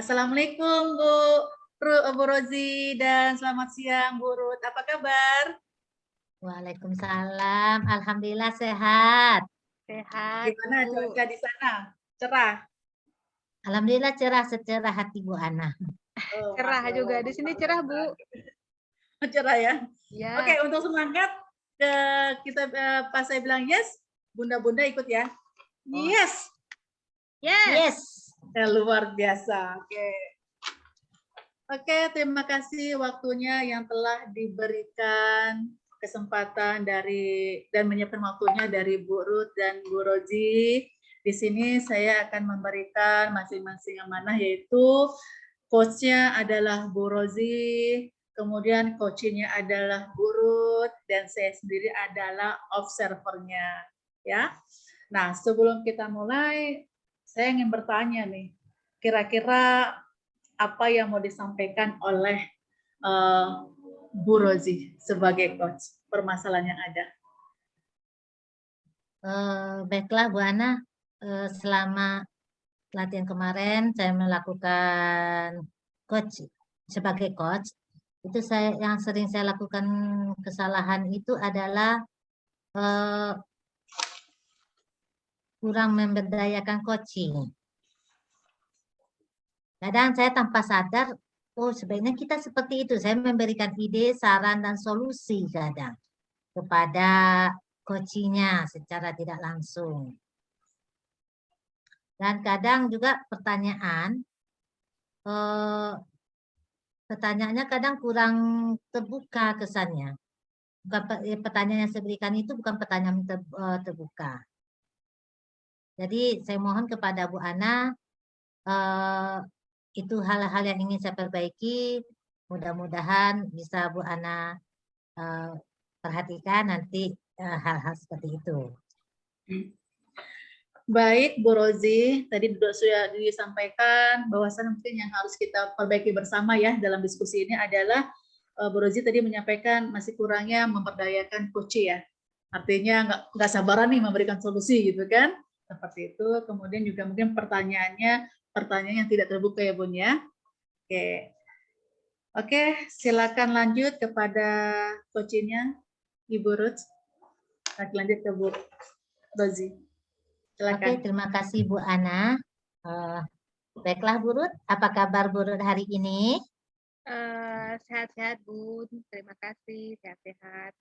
Assalamualaikum Bu Rozi dan selamat siang Bu Ruth. Apa kabar? Waalaikumsalam. Alhamdulillah sehat. Sehat, Gimana Bu. cuaca di sana? Cerah. Alhamdulillah cerah secerah hati Bu Ana. Oh, Cerah Masya juga. Allah, Di sini luar cerah, biasa. Bu. Cerah ya. Ya. Oke, untuk semangat kita pas saya bilang yes, bunda-bunda ikut ya. Yes. Yes. Luar biasa. Oke, terima kasih waktunya yang telah diberikan kesempatan dan menyiapkan waktunya dari Bu Ruth dan Bu Rozi. Di sini saya akan memberikan masing-masing amanah, yaitu coachnya adalah Bu Rozi, kemudian coachingnya adalah Bu Ruth, dan saya sendiri adalah observernya. Ya. Nah, sebelum kita mulai, saya ingin bertanya nih, kira-kira apa yang mau disampaikan oleh Bu Rozi sebagai coach permasalahan yang ada? Baiklah Bu Ana, selama latihan kemarin saya melakukan sebagai coach. Itu yang sering saya lakukan kesalahan itu adalah kurang memberdayakan coaching. Kadang saya tanpa sadar, oh sebaiknya kita seperti itu. Saya memberikan ide, saran, dan solusi kadang kepada coachingnya secara tidak langsung. Dan kadang juga pertanyaannya kadang kurang terbuka kesannya. Pertanyaan yang saya berikan itu bukan pertanyaan terbuka. Jadi saya mohon kepada Bu Ana, itu hal-hal yang ingin saya perbaiki, mudah-mudahan bisa Bu Ana perhatikan nanti hal-hal seperti itu. Baik, Bu Rozi, tadi sudah disampaikan bahwasan mungkin yang harus kita perbaiki bersama ya dalam diskusi ini adalah Bu Rozi tadi menyampaikan masih kurangnya memperdayakan coach ya. Artinya nggak sabaran nih memberikan solusi gitu kan. Seperti itu. Kemudian juga mungkin pertanyaan yang tidak terbuka ya Bun ya. Oke, silakan lanjut kepada coachingnya Ibu Ruth. Lanjut ke Bu Rozi. Silakan. Oke, terima kasih Bu Ana. Baiklah Bu Ruth, apa kabar Bu Ruth hari ini? Sehat-sehat, Bun. Terima kasih, sehat-sehat.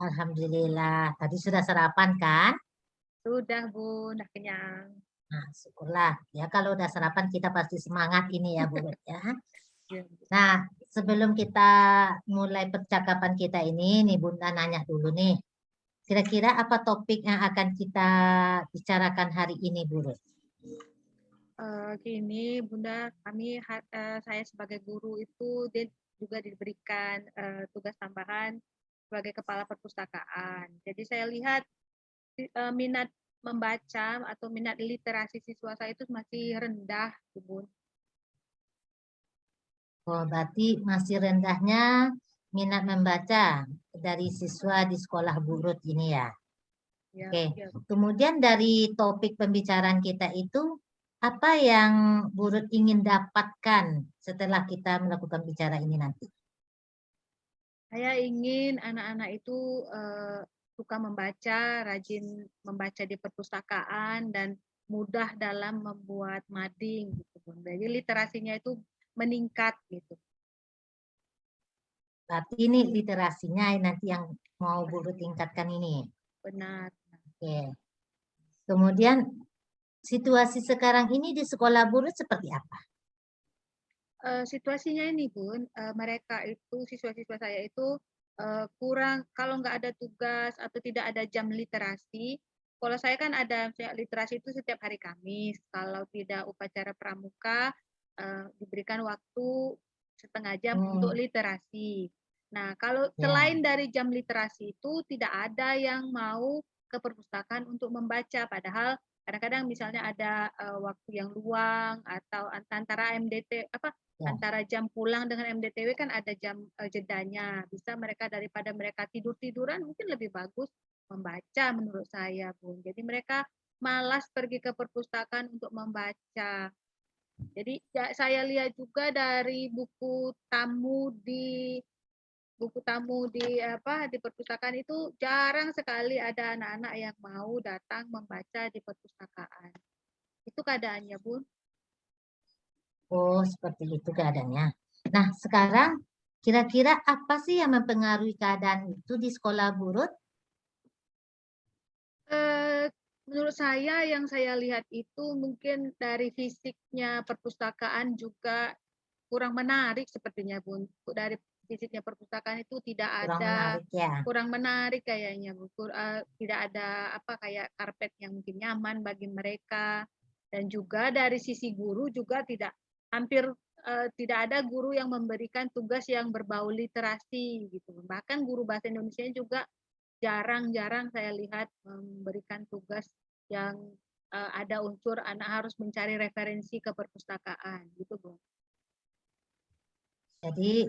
Alhamdulillah. Tadi sudah sarapan kan? Sudah, Bun. Udah kenyang. Nah, syukurlah. Ya kalau udah sarapan kita pasti semangat ini ya Bu Ruth ya. Nah, sebelum kita mulai percakapan kita ini, nih Bunda nanya dulu nih. Kira-kira apa topik yang akan kita bicarakan hari ini Bu Ruth? Gini, Bunda, saya sebagai guru itu juga diberikan tugas tambahan sebagai kepala perpustakaan. Jadi saya lihat minat membaca atau minat literasi siswa saya itu masih rendah, Bun. Oh, berarti masih rendahnya minat membaca dari siswa di sekolah Bu Ruth ini ya. Ya, Oke. ya. Kemudian dari topik pembicaraan kita itu, apa yang Bu Ruth ingin dapatkan setelah kita melakukan bicara ini nanti? Saya ingin anak-anak itu suka membaca, rajin membaca di perpustakaan, dan mudah dalam membuat mading gitu, Bun. Jadi literasinya itu meningkat gitu. Berarti ini literasinya nanti yang mau Bu Ruth tingkatkan ini. Benar. Oke. Kemudian situasi sekarang ini di sekolah Bu Ruth seperti apa? Situasinya ini, Bun, mereka itu siswa-siswa saya itu kurang, kalau nggak ada tugas atau tidak ada jam literasi. Kalau saya kan ada literasi itu setiap hari Kamis. Kalau tidak upacara pramuka, diberikan waktu setengah jam untuk literasi. Nah, kalau selain dari jam literasi itu tidak ada yang mau ke perpustakaan untuk membaca, padahal kadang-kadang misalnya ada waktu yang luang atau antara MDT antara jam pulang dengan MDTW kan ada jam jedanya. Bisa mereka daripada mereka tidur-tiduran mungkin lebih bagus membaca menurut saya, Bun. Jadi mereka malas pergi ke perpustakaan untuk membaca. Jadi saya lihat juga dari buku tamu di di perpustakaan itu jarang sekali ada anak-anak yang mau datang membaca di perpustakaan. Itu keadaannya, Bun. Oh, seperti itu keadaannya. Nah, sekarang kira-kira apa sih yang mempengaruhi keadaan itu di sekolah Bu Ruth? Menurut saya yang saya lihat itu mungkin dari fisiknya perpustakaan juga kurang menarik sepertinya, Bun. Dari fisiknya perpustakaan itu Kurang menarik ya. kurang menarik kayaknya, Bu. Tidak ada apa kayak karpet yang mungkin nyaman bagi mereka, dan juga dari sisi guru juga hampir tidak ada guru yang memberikan tugas yang berbau literasi gitu. Bahkan guru bahasa Indonesia juga jarang-jarang saya lihat memberikan tugas yang ada unsur anak harus mencari referensi ke perpustakaan gitu, Bu. Jadi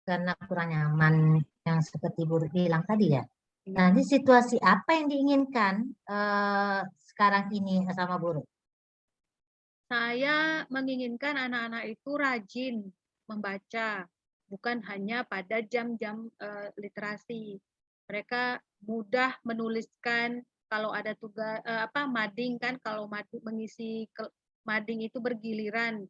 karena kurang nyaman yang seperti Bu Ruth bilang tadi ya. Iya. Nah, di situasi apa yang diinginkan sekarang ini sama Bu Ruth? Saya menginginkan anak-anak itu rajin membaca, bukan hanya pada jam-jam literasi. Mereka mudah menuliskan kalau ada tugas mading kan, kalau mengisi mading itu bergiliran,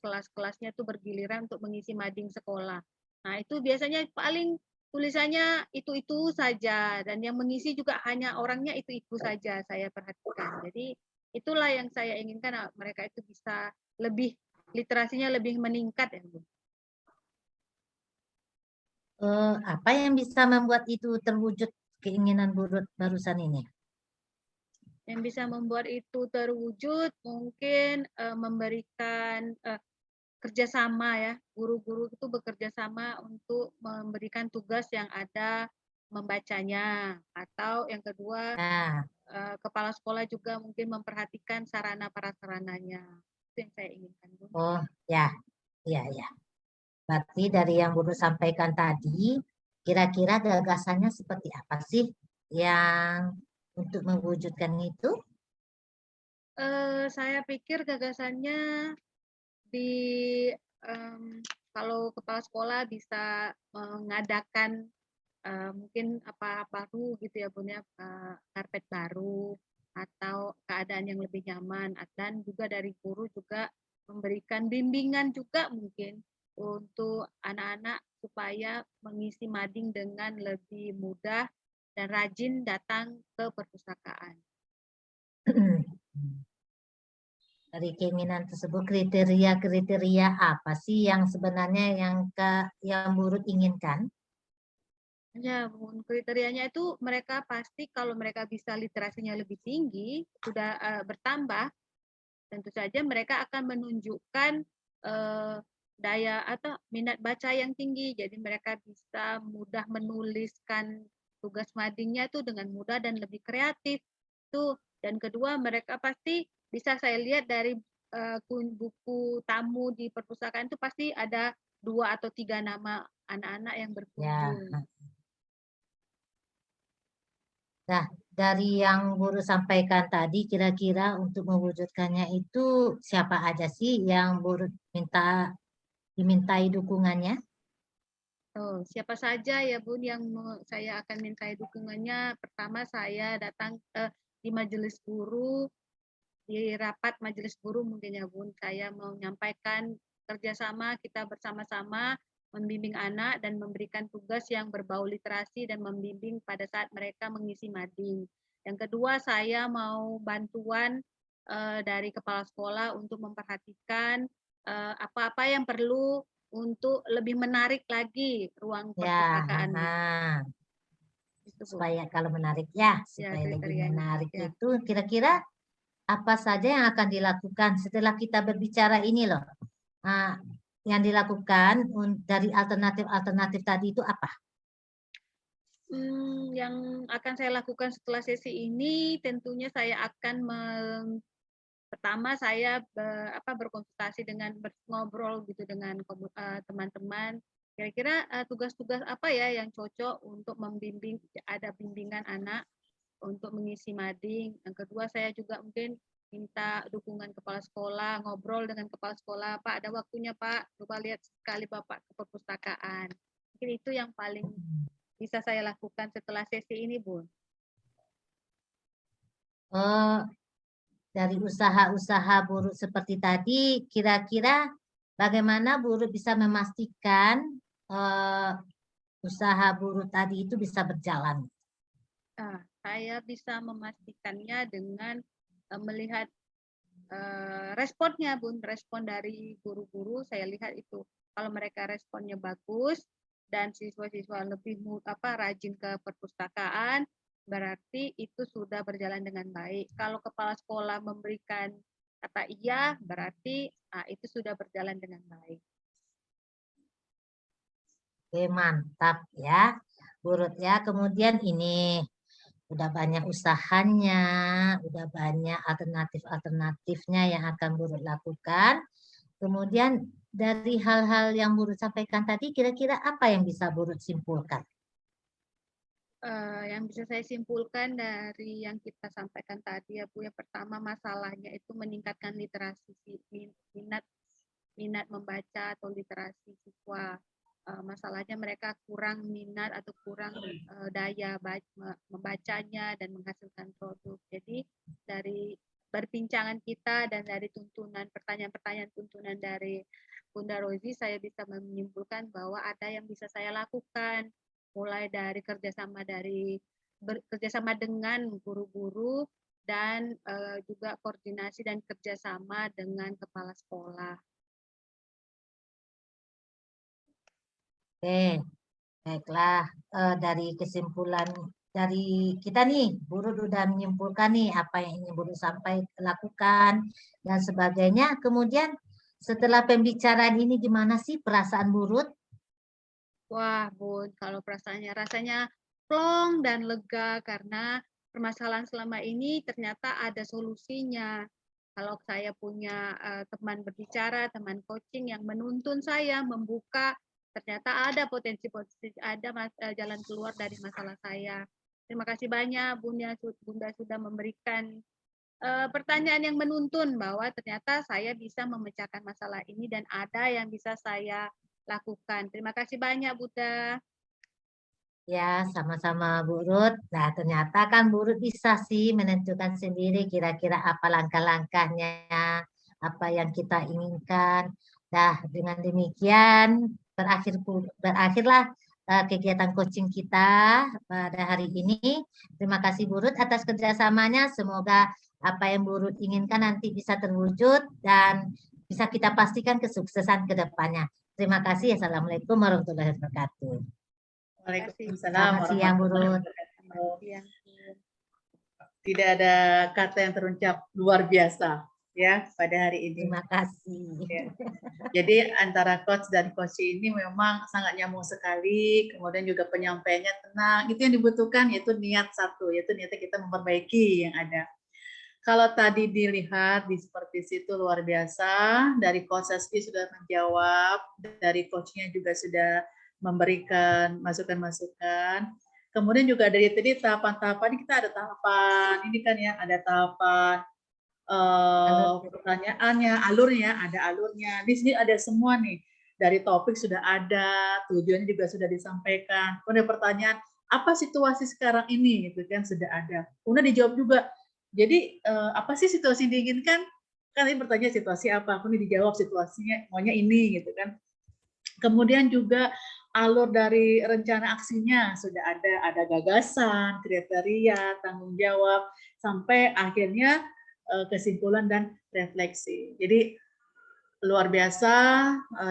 kelas-kelasnya itu bergiliran untuk mengisi mading sekolah. Nah, itu biasanya paling tulisannya itu-itu saja, dan yang mengisi juga hanya orangnya itu-itu saja saya perhatikan. Jadi itulah yang saya inginkan, mereka itu bisa lebih literasinya lebih meningkat ya, Bu. Apa yang bisa membuat itu terwujud keinginan Bu Ruth barusan ini? Yang bisa membuat itu terwujud mungkin memberikan kerjasama ya, guru-guru itu bekerja sama untuk memberikan tugas yang ada membacanya, atau yang kedua Nah, kepala sekolah juga mungkin memperhatikan sarana prasarananya. Itu yang saya inginkan, Bu. oh ya, ya, ya. Berarti dari yang Bu Ruth sampaikan tadi, kira-kira gagasannya seperti apa sih yang untuk mewujudkan itu? Saya pikir gagasannya di kalau kepala sekolah bisa mengadakan mungkin apa baru gitu ya, Bun ya, karpet baru atau keadaan yang lebih nyaman, dan juga dari guru juga memberikan bimbingan juga mungkin untuk anak-anak supaya mengisi mading dengan lebih mudah dan rajin datang ke perpustakaan. Dari keinginan tersebut kriteria-kriteria apa sih yang sebenarnya yang Bu Ruth inginkan? Ya, Bun, kriterianya itu mereka pasti kalau mereka bisa literasinya lebih tinggi, sudah bertambah, tentu saja mereka akan menunjukkan daya atau minat baca yang tinggi. Jadi mereka bisa mudah menuliskan tugas madingnya itu dengan mudah dan lebih kreatif. Tuh. Dan kedua, mereka pasti bisa saya lihat dari buku tamu di perpustakaan itu pasti ada 2 atau 3 nama anak-anak yang Ya, berkunjung. nah dari yang Bu Ruth sampaikan tadi, kira-kira untuk mewujudkannya itu siapa aja sih yang Bu Ruth dimintai dukungannya? Oh, siapa saja ya Bun yang saya akan minta dukungannya. Pertama saya datang di majelis guru, di rapat majelis guru mungkin ya Bun. Saya mau menyampaikan kerjasama kita bersama-sama membimbing anak dan memberikan tugas yang berbau literasi dan membimbing pada saat mereka mengisi mading. Yang kedua saya mau bantuan dari kepala sekolah untuk memperhatikan apa-apa yang perlu untuk lebih menarik lagi ruang Ya, perpustakaannya. Itu, Bu. supaya kalau menarik ya, Ya, supaya lebih kriterianya. menarik Ya. itu kira-kira apa saja yang akan dilakukan setelah kita berbicara ini loh? Nah, yang dilakukan dari alternatif-alternatif tadi itu apa? Yang akan saya lakukan setelah sesi ini tentunya saya akan pertama saya berkonsultasi dengan ngobrol gitu dengan teman-teman. Kira-kira tugas-tugas apa ya yang cocok untuk membimbing, ada bimbingan anak untuk mengisi mading. Yang kedua saya juga mungkin minta dukungan kepala sekolah, ngobrol dengan kepala sekolah, Pak ada waktunya Pak, coba lihat sekali Bapak ke perpustakaan. Mungkin itu yang paling bisa saya lakukan setelah sesi ini, Bun. Oh, dari usaha-usaha Bu Ruth seperti tadi, kira-kira bagaimana Bu Ruth bisa memastikan usaha Bu Ruth tadi itu bisa berjalan? Nah, saya bisa memastikannya dengan melihat responnya, Bun, respon dari guru-guru. Saya lihat itu kalau mereka responnya bagus dan siswa-siswa lebih rajin ke perpustakaan, berarti itu sudah berjalan dengan baik. Kalau kepala sekolah memberikan kata iya, berarti itu sudah berjalan dengan baik. Oke, mantap ya, Bu Ruth ya. Kemudian ini udah banyak usahanya, udah banyak alternatif-alternatifnya yang akan Bu Ruth lakukan. Kemudian dari hal-hal yang Bu Ruth sampaikan tadi, kira-kira apa yang bisa Bu Ruth simpulkan? Yang bisa saya simpulkan dari yang kita sampaikan tadi ya Bu, yang pertama masalahnya itu meningkatkan literasi minat membaca atau literasi siswa. Masalahnya mereka kurang minat atau kurang daya membacanya dan menghasilkan produk. Jadi dari perbincangan kita dan dari pertanyaan-pertanyaan tuntunan dari Bunda Rozi, saya bisa menyimpulkan bahwa ada yang bisa saya lakukan, mulai dari kerjasama dengan guru-guru dan juga koordinasi dan kerjasama dengan kepala sekolah. Oke, baiklah. Dari kesimpulan dari kita nih, Bu Ruth udah menyimpulkan nih apa yang ingin Bu Ruth lakukan dan sebagainya. Kemudian setelah pembicaraan ini gimana sih perasaan Bu Ruth? Wah, Bun, kalau perasaannya rasanya plong dan lega karena permasalahan selama ini ternyata ada solusinya. Kalau saya punya teman berbicara, teman coaching yang menuntun saya membuka, ternyata ada potensi-potensi, ada jalan keluar dari masalah saya. Terima kasih banyak Bunda sudah memberikan pertanyaan yang menuntun bahwa ternyata saya bisa memecahkan masalah ini dan ada yang bisa saya lakukan. Terima kasih banyak, Bunda. Ya, sama-sama Bu Ruth. Nah, ternyata kan Bu Ruth bisa sih menentukan sendiri kira-kira apa langkah-langkahnya, apa yang kita inginkan. Nah, dengan demikian berakhirlah kegiatan coaching kita pada hari ini. Terima kasih Bu Ruth atas kerjasamanya. Semoga apa yang Bu Ruth inginkan nanti bisa terwujud dan bisa kita pastikan kesuksesan ke depannya. Terima kasih. Assalamualaikum warahmatullahi wabarakatuh. Waalaikumsalam Selamat siang, Bu warahmatullahi Ruth. wabarakatuh. Siang. Tidak ada kata yang terucap luar biasa ya pada hari ini. Terima kasih. Ya. Jadi antara coach dan coach ini memang sangat nyambung sekali, kemudian juga penyampaiannya tenang. Itu yang dibutuhkan, yaitu niat satu, yaitu niatnya kita memperbaiki yang ada. Kalau tadi dilihat di seperti situ luar biasa, dari coach Saskia sudah menjawab, dari coachnya juga sudah memberikan masukan-masukan. Kemudian juga dari tadi tahapan-tahapan, kita ada tahapan, ini kan ya, ada tahapan pertanyaannya, ada alurnya. Di sini ada semua nih, dari topik sudah ada, tujuannya juga sudah disampaikan. Kemudian pertanyaan, apa situasi sekarang ini, itu kan sudah ada. Kemudian dijawab juga. Jadi apa sih situasi yang diinginkan? Kan ini bertanya situasi apa, kemudian dijawab situasinya maunya ini gitu kan. Kemudian juga alur dari rencana aksinya sudah ada gagasan, kriteria, tanggung jawab, sampai akhirnya kesimpulan dan refleksi. Jadi luar biasa,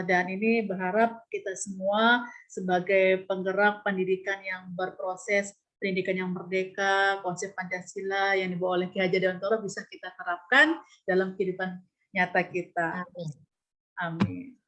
dan ini berharap kita semua sebagai penggerak pendidikan yang berproses, pendidikan yang merdeka, konsep Pancasila yang dibawa oleh Ki Hajar Dewantara bisa kita terapkan dalam kehidupan nyata kita. Amin. Amin.